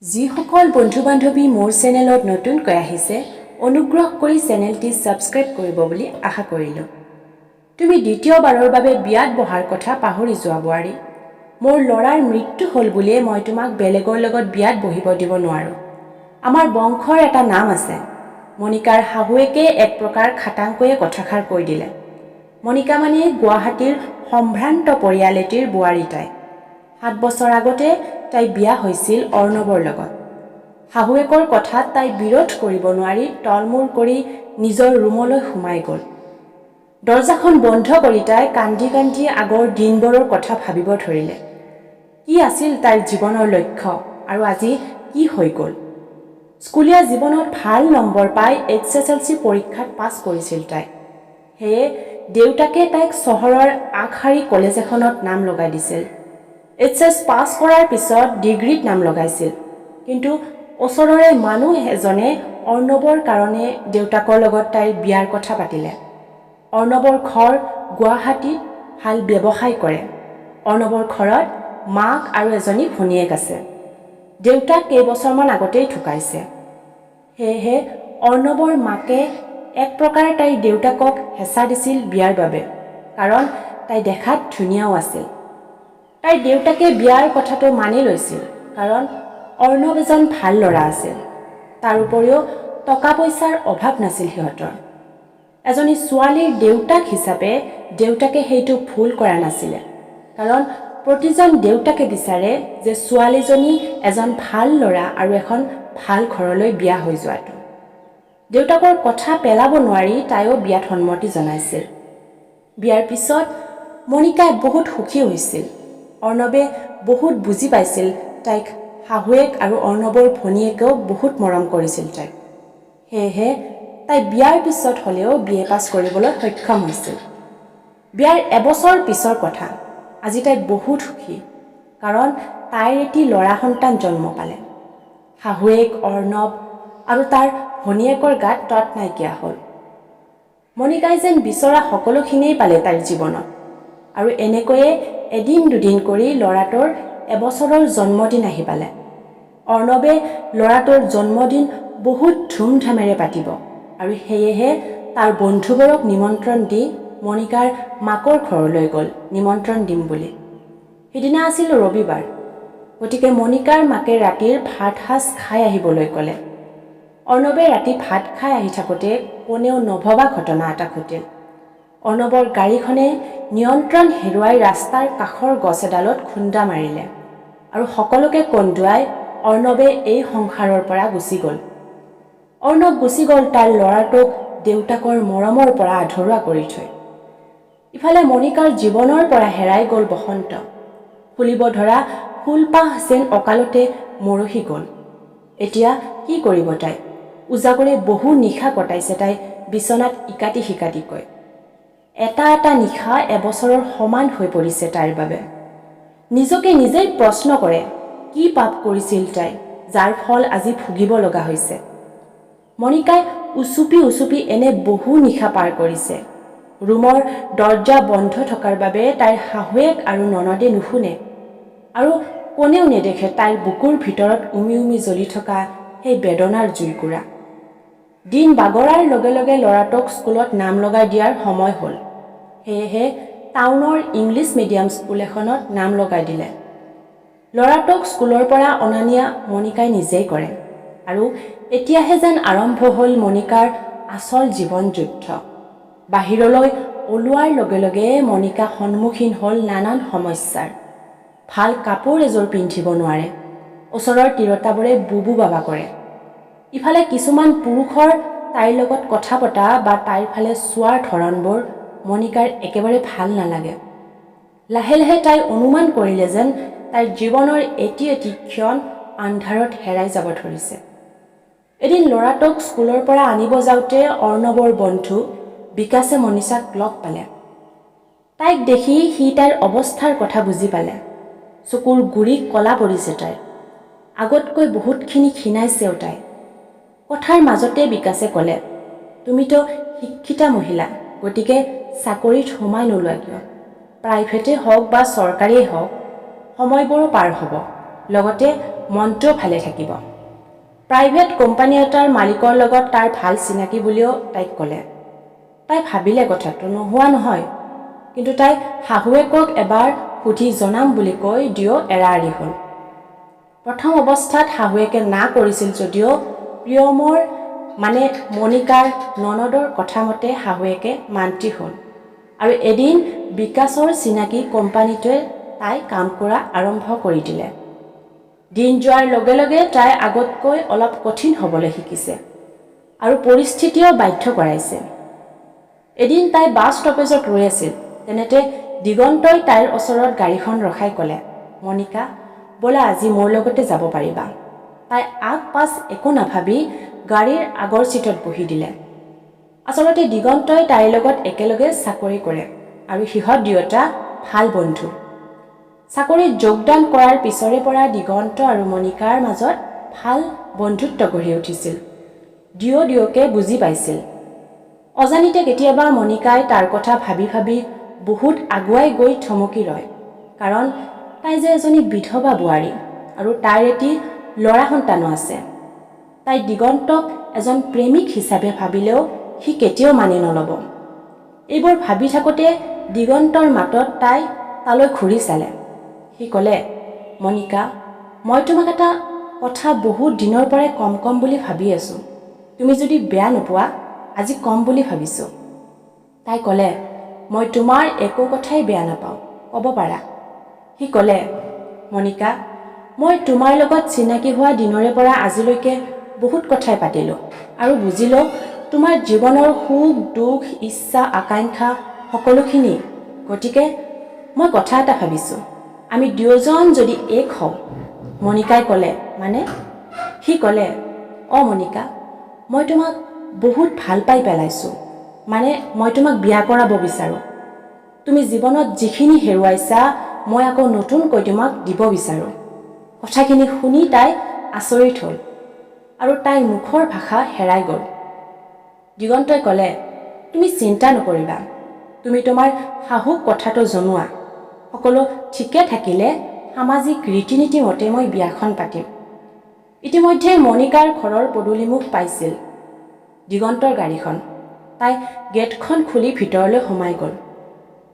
যিসকল বন্ধু-বান্ধৱী মোৰ চেনেলত নতুনকৈ আহিছে অনুগ্ৰহ কৰি চেনেলটি সাবস্ক্ৰাইব কৰিব বুলি আশা কৰিলোঁ। তুমি দ্বিতীয়বাৰৰ বাবে বিয়াত বহাৰ কথা পাহৰি যোৱা বোৱাৰী। মোৰ ল'ৰাৰ মৃত্যু হ'ল বুলিয়ে মই তোমাক বেলেগৰ লগত বিয়াত বহিব দিব নোৱাৰোঁ। আমাৰ বংশৰ এটা নাম আছে। মণিকাৰ শাহুৱেকে এক প্ৰকাৰ খাটাংকৈয়ে কথাষাৰ কৈ দিলে। মণিকা মানে গুৱাহাটীৰ সম্ভ্ৰান্ত পৰিয়াল এটিৰ বোৱাৰী তাই। 7 বছৰ আগতে তাই বিয়া হৈছিল অৰ্ণৱৰ লগত। শাহুৱেকৰ কথাত তাই বিৰোধ কৰিব নোৱাৰি তলমূৰ কৰি নিজৰ ৰুমলৈ সোমাই গ'ল। দৰজাখন বন্ধ কৰি তাই কান্দি কান্দি আগৰ দিনবোৰৰ কথা ভাবিব ধৰিলে। কি আছিল তাইৰ জীৱনৰ লক্ষ্য আৰু আজি কি হৈ গ'ল? স্কুলীয়া জীৱনত ভাল নম্বৰ পাই HSLC পৰীক্ষাত পাছ কৰিছিল তাই। সেয়ে দেউতাকে তাইক চহৰৰ আগশাৰী কলেজ এখনত নাম লগাই দিছিল। HS পাছ কৰাৰ পিছত ডিগ্ৰীত নাম লগাইছিল। কিন্তু ওচৰৰে মানুহ এজনে অৰ্ণৱৰ কাৰণে দেউতাকৰ লগত তাইৰ বিয়াৰ কথা পাতিলে। অৰ্ণৱৰ ঘৰ গুৱাহাটীত, ভাল ব্যৱসায় কৰে। অৰ্ণৱৰ ঘৰত মাক আৰু এজনী ভনীয়েক আছে। দেউতাক কেইবছৰমান আগতেই ঢুকাইছে। সেয়েহে অৰ্ণৱৰ মাকে এক প্ৰকাৰ তাইৰ দেউতাকক হেঁচা দিছিল বিয়াৰ বাবে, কাৰণ তাই দেখাত ধুনীয়াও আছিল। তাইৰ দেউতাকে বিয়াৰ কথাটো মানি লৈছিল, কাৰণ অৰ্ণৱ এজন ভাল ল'ৰা আছিল। তাৰ উপৰিও টকা পইচাৰ অভাৱ নাছিল সিহঁতৰ। এজনী ছোৱালীৰ দেউতাক হিচাপে দেউতাকে সেইটো ভুল কৰা নাছিলে, কাৰণ প্ৰতিজন দেউতাকে বিচাৰে যে ছোৱালীজনী এজন ভাল ল'ৰা আৰু এখন ভাল ঘৰলৈ বিয়া হৈ যোৱাটো। দেউতাকৰ কথা পেলাব নোৱাৰি তাইও বিয়াত সন্মতি জনাইছিল। বিয়াৰ পিছত মণিকাই বহুত সুখী হৈছিল। অৰ্ণৱে বহুত বুজি পাইছিল তাইক। শাহুৱেক আৰু অৰ্ণৱৰ ভনীয়েকেও বহুত মৰম কৰিছিল তাইক। সেয়েহে তাই বিয়াৰ পিছত হ'লেও BA পাছ কৰিবলৈ সক্ষম হৈছিল। বিয়াৰ এবছৰ পিছৰ কথা। আজি তাই বহুত সুখী, কাৰণ তাইৰ এটি ল'ৰা সন্তান জন্ম পালে। শাহুৱেক, অৰ্ণৱ আৰু তাৰ ভনীয়েকৰ গাত তত নাইকিয়া হ'ল। মণিকাই যেন বিচৰা সকলোখিনিয়েই পালে তাইৰ জীৱনত। আৰু এনেকৈয়ে এদিন দুদিন কৰি ল'ৰাটোৰ এবছৰৰ জন্মদিন আহি পালে। অৰ্ণৱে ল'ৰাটোৰ জন্মদিন বহুত ধুমধামেৰে পাতিব, আৰু সেয়েহে তাৰ বন্ধুবোৰক নিমন্ত্ৰণ দি মণিকাৰ মাকৰ ঘৰলৈ গ'ল নিমন্ত্ৰণ দিম বুলি। সিদিনা আছিল ৰবিবাৰ, গতিকে মণিকাৰ মাকে ৰাতিৰ ভাত সাজ খাই আহিবলৈ ক'লে। অৰ্ণৱে ৰাতি ভাত খাই আহি থাকোঁতে কোনেও নভবা ঘটনা এটা ঘটিল। অৰ্ণৱৰ গাড়ীখনে নিয়ন্ত্ৰণ হেৰুৱাই ৰাস্তাৰ কাষৰ গছ এডালত খুন্দা মাৰিলে, আৰু সকলোকে কন্দুৱাই অৰ্ণৱে এই সংসাৰৰ পৰা গুচি গ'ল। অৰ্ণৱ গুচি গ'ল তাৰ ল'ৰাটোক দেউতাকৰ মৰমৰ পৰা আধৰুৱা কৰি থৈ। ইফালে মণিকাৰ জীৱনৰ পৰা হেৰাই গ'ল বসন্ত। ফুলিব ধৰা ফুলপাহ যেন অকালতে মৰহি গ'ল। এতিয়া কি কৰিব তাই? উজাগৰে বহু নিশা কটাইছে তাই বিচনাত ইকাতি সিকাতিকৈ। এটা এটা নিশা এবছৰৰ সমান হৈ পৰিছে তাইৰ বাবে। নিজকে নিজেই প্ৰশ্ন কৰে, কি পাপ কৰিছিল তাই, যাৰ ফল আজি ভুগিব লগা হৈছে। মণিকাই উচুপি উচুপি এনে বহু নিশা পাৰ কৰিছে। ৰুমৰ দৰ্জা বন্ধ থকাৰ বাবে তাইৰ শাহুৱেক আৰু ননদে নুশুনে, আৰু কোনেও নেদেখে তাইৰ বুকুৰ ভিতৰত উমি উমি জ্বলি থকা সেই বেদনাৰ জুইকুৰা। দিন বাগৰাৰ লগে লগে ল'ৰাটোক স্কুলত নাম লগাই দিয়াৰ সময় হ'ল। সেয়েহে টাউনৰ ইংলিছ মিডিয়াম স্কুল এখনত নাম লগাই দিলে। ল'ৰাটোক স্কুলৰ পৰা অনা নিয়া মণিকাই নিজেই কৰে, আৰু এতিয়াহে যেন আৰম্ভ হ'ল মণিকাৰ আচল জীৱন যুদ্ধ। বাহিৰলৈ ওলোৱাৰ লগে লগে মণিকা সন্মুখীন হ'ল নানান সমস্যাৰ। ভাল কাপোৰ এযোৰ পিন্ধিব নোৱাৰে। ওচৰৰ তিৰোতাবোৰে বুবু বাবা কৰে। ইফালে কিছুমান পুৰুষৰ তাইৰ লগত কথা পতা বা তাইৰ ফালে চোৱাৰ ধৰণবোৰ মণিকাৰ একেবাৰে ভাল নালাগে। লাহে লাহে তাই অনুমান কৰিলে যেন তাইৰ জীৱনৰ এটি এটি ক্ষণ আন্ধাৰত হেৰাই যাব ধৰিছে। এদিন ল'ৰাটোক স্কুলৰ পৰা আনিব যাওঁতে অৰ্ণৱৰ বন্ধু বিকাশে মণিকাক লগ পালে। তাইক দেখি সি তাইৰ অৱস্থাৰ কথা বুজি পালে। চকুৰ গুৰি কলা পৰিছে তাইৰ। আগতকৈ বহুতখিনি ক্ষীণাইছেও তাই। কথাৰ মাজতে বিকাশে ক'লে, তুমিতো শিক্ষিতা মহিলা, গতিকে চাকৰিত সোমাই নোলোৱা কিয়? প্ৰাইভেটেই হওক বা চৰকাৰীয়েই হওক, সময়বোৰো পাৰ হ'ব, লগতে মনটো ভালে থাকিব। প্ৰাইভেট কোম্পানী এটাৰ মালিকৰ লগত তাৰ ভাল চিনাকি বুলিও তাইক ক'লে। তাই ভাবিলে কথাটো নোহোৱা নহয়, কিন্তু তাই শাহুৱেকক এবাৰ সুধি জনাম বুলি কৈ দিও এৰা-এৰি হ'ল। প্ৰথম অৱস্থাত শাহুৱেকে না কৰিছিল যদিও প্ৰিয়মৰ মানে মণিকাৰ ননদৰ কথা মতে শাহুৱেকে মান্তি হ'ল আৰু এদিন বিকাশৰ চিনাকি কোম্পানীটোৱে তাই কাম কৰা আৰম্ভ কৰি দিলে। দিন যোৱাৰ লগে লগে তাই আগতকৈ অলপ কঠিন হ'বলৈ শিকিছে আৰু পৰিস্থিতিও বাধ্য কৰাইছে। এদিন তাই বাছ ষ্টপেজত ৰৈ আছিল। তেনেতে দিগন্তই তাইৰ ওচৰত গাড়ীখন ৰখাই ক'লে, মণিকা, ব'লা আজি মোৰ লগতে যাব পাৰিবা। তাই আগ পাছ একো নাভাবি গাড়ীৰ আগৰ চিটত বহি দিলে। আচলতে দিগন্তই তাইৰ লগত একেলগে চাকৰি কৰে আৰু সিহঁত দুয়োটা ভাল বন্ধু। চাকৰিত যোগদান কৰাৰ পিছৰে পৰা দিগন্ত আৰু মণিকাৰ মাজত ভাল বন্ধুত্ব গঢ়ি উঠিছিল। দুয়োকে বুজি পাইছিল। অজানিতে কেতিয়াবা মণিকাই তাৰ কথা ভাবি ভাবি বহুত আগুৱাই গৈ থমকি ৰয়, কাৰণ তাই যে এজনী বিধৱা বোৱাৰী আৰু তাইৰ এটি ল'ৰা সন্তানো আছে। তাই দিগন্তক এজন প্ৰেমিক হিচাপে ভাবিলেও সি কেতিয়াও মানি নল'ব। এইবোৰ ভাবি থাকোঁতে দিগন্তৰ মাতত তাই তালৈ ঘূৰি চালে। সি ক'লে, মণিকা, মই তোমাক এটা কথা বহুত দিনৰ পৰাই কম বুলি ভাবি আছোঁ। তুমি যদি বেয়া নোপোৱা আজি কম বুলি ভাবিছোঁ। তাই ক'লে, মই তোমাৰ একো কথাই বেয়া নাপাওঁ, ক'ব পাৰা। সি ক'লে, মণিকা, মই তোমাৰ লগত চিনাকি হোৱা দিনৰে পৰা আজিলৈকে বহুত কথাই পাতিলোঁ আৰু বুজিলোঁ তোমাৰ জীৱনৰ সুখ দুখ ইচ্ছা আকাংক্ষা সকলোখিনি। গতিকে মই কথা এটা ভাবিছোঁ, আমি দুয়োজন যদি এক হওঁ। মণিকাই ক'লে, মানে? সি ক'লে, মণিকা, মই তোমাক বহুত ভাল পাই পেলাইছোঁ। মানে মই তোমাক বিয়া কৰাব বিচাৰোঁ। তুমি জীৱনত যিখিনি হেৰুৱাইছা মই আকৌ নতুনকৈ তোমাক দিব বিচাৰোঁ। কথাখিনি শুনি তাই আচৰিত হ'ল আৰু তাইৰ মুখৰ ভাষা হেৰাই গ'ল। দিগন্তই ক'লে, তুমি চিন্তা নকৰিবা। তুমি তোমাৰ শাহুক কথাটো জনোৱা। সকলো ঠিকে থাকিলে সামাজিক ৰীতি নীতি মতে মই বিয়াখন পাতিম। ইতিমধ্যে মণিকাৰ ঘৰৰ পদূলিমুখ পাইছিল দিগন্তৰ গাড়ীখন। তাই গেটখন খুলি ভিতৰলৈ সোমাই গ'ল।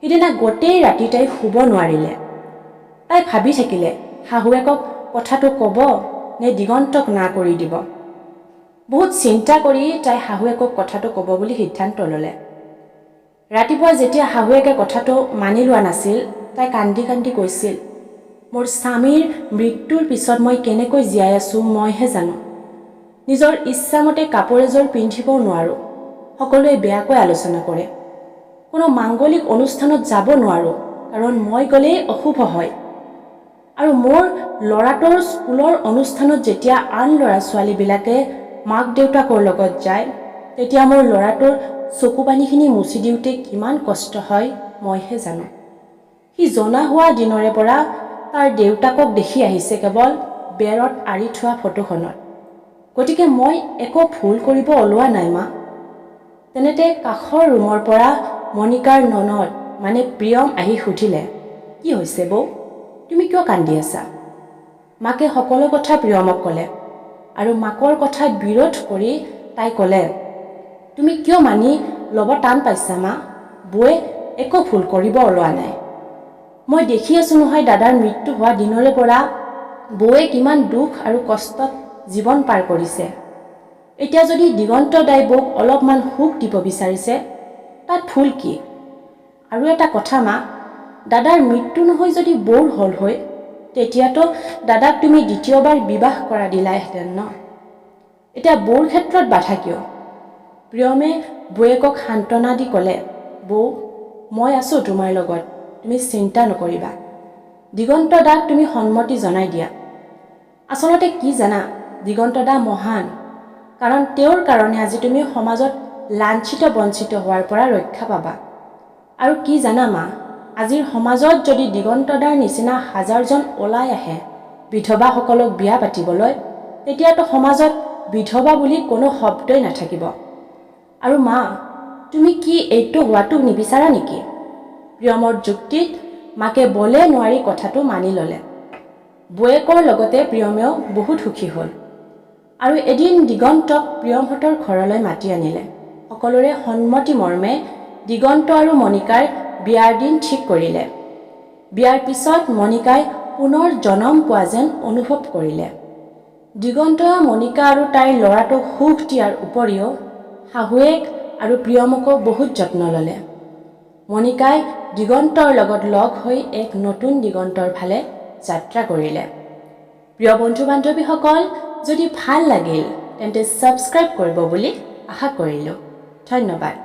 সিদিনা গোটেই ৰাতি তাই শুব নোৱাৰিলে। তাই ভাবি থাকিলে শাহুৱেকক কথাটো ক'ব নে দিগন্তক না কৰি দিব। বহুত চিন্তা কৰি তাই শাহুৱেকক কথাটো ক'ব বুলি সিদ্ধান্ত ল'লে। ৰাতিপুৱা যেতিয়া শাহুৱেকে কথাটো মানি লোৱা নাছিল, তাই কান্দি কান্দি কৈছিল, মোৰ স্বামীৰ মৃত্যুৰ পিছত মই কেনেকৈ জীয়াই আছোঁ মইহে জানো। নিজৰ ইচ্ছামতে কাপোৰ এযোৰ পিন্ধিবও নোৱাৰোঁ। সকলোৱে বেয়াকৈ আলোচনা কৰে। কোনো মাংগলিক অনুষ্ঠানত যাব নোৱাৰোঁ, কাৰণ মই গ'লেই অশুভ হয়। আৰু মোৰ ল'ৰাটোৰ স্কুলৰ অনুষ্ঠানত যেতিয়া আন ল'ৰা ছোৱালীবিলাকে মাক দেউতাকৰ লগত যায়, তেতিয়া মোৰ ল'ৰাটোৰ চকু পানীখিনি মুচি দিওঁতে কিমান কষ্ট হয় মইহে জানো। সি জনা হোৱা দিনৰে পৰা তাৰ দেউতাকক দেখি আহিছে কেৱল বেৰত আঁৰি থোৱা ফটোখনত। গতিকে মই একো ভুল কৰিব ওলোৱা নাই মা। তেনেতে কাষৰ ৰুমৰ পৰা মণিকাৰ ননদ মানে প্ৰিয়ম আহি সুধিলে, কি হৈছে বৌ, তুমি কিয় কান্দি আছা? মাকে সকলো কথা প্ৰিয়মক ক'লে আৰু মাকৰ কথাত বিৰোধ কৰি তাই ক'লে, তুমি কিয় মানি ল'ব টান পাইছা মা? বৌয়ে একো ভুল কৰিব ওলোৱা নাই। মই দেখি আছোঁ নহয় দাদাৰ মৃত্যু হোৱা দিনৰে পৰা বৌয়ে কিমান দুখ আৰু কষ্টত জীৱন পাৰ কৰিছে। এতিয়া যদি দিগন্ত দাই বৌক অলপমান সুখ দিব বিচাৰিছে, তাত ভুল কি? আৰু এটা কথা মা, দাদাৰ মৃত্যু নহয় যদি বৌৰ হ'ল হৈ, তেতিয়াতো দাদাক তুমি দ্বিতীয়বাৰ বিবাহ কৰা দিলাহেঁতেন ন। এতিয়া বৌৰ ক্ষেত্ৰত বাধা কিয়? প্ৰিয়মে বৌয়েকক সান্তনা দি ক'লে, বৌ, মই আছোঁ তোমাৰ লগত, তুমি চিন্তা নকৰিবা। দিগন্ত দাক তুমি সন্মতি জনাই দিয়া। আচলতে কি জানা, দিগন্ত দা মহান, কাৰণ তেওঁৰ কাৰণে আজি তুমি সমাজত লাঞ্ছিত বঞ্চিত হোৱাৰ পৰা ৰক্ষা পাবা। আৰু কি জানা মা, আজিৰ সমাজত যদি দিগন্ত দাৰ নিচিনা হাজাৰজন ওলাই আহে বিধৱাসকলক বিয়া পাতিবলৈ, তেতিয়াতো সমাজত বিধৱা বুলি কোনো শব্দই নাথাকিব। আৰু মা, তুমি কি এইটো হোৱাটো নিবিচাৰা নেকি? প্ৰিয়মৰ যুক্তিত মাকে বলে নোৱাৰি কথাটো মানি ল'লে। বৌয়েকৰ লগতে প্ৰিয়মেও বহুত সুখী হ'ল আৰু এদিন দিগন্তক প্ৰিয়মহঁতৰ ঘৰলৈ মাতি আনিলে। সকলোৰে সন্মতি মৰ্মে দিগন্ত আৰু মণিকাৰ বিয়াৰ দিন ঠিক কৰিলে। বিয়াৰ পিছত মণিকাই পুনৰ জনম পোৱা যেন অনুভৱ কৰিলে। দিগন্তই মণিকা আৰু তাইৰ ল'ৰাটোক সুখ দিয়াৰ উপৰিও শাহুৱেক আৰু প্ৰিয়মকো বহুত যত্ন ল'লে। মণিকাই দিগন্তৰ লগত লগ হৈ এক নতুন দিগন্তৰ ফালে যাত্ৰা কৰিলে। প্ৰিয় বন্ধু-বান্ধৱীসকল, যদি ভাল লাগিল তেন্তে ছাবস্ক্ৰাইব কৰিব বুলি আশা কৰিলোঁ। ধন্যবাদ।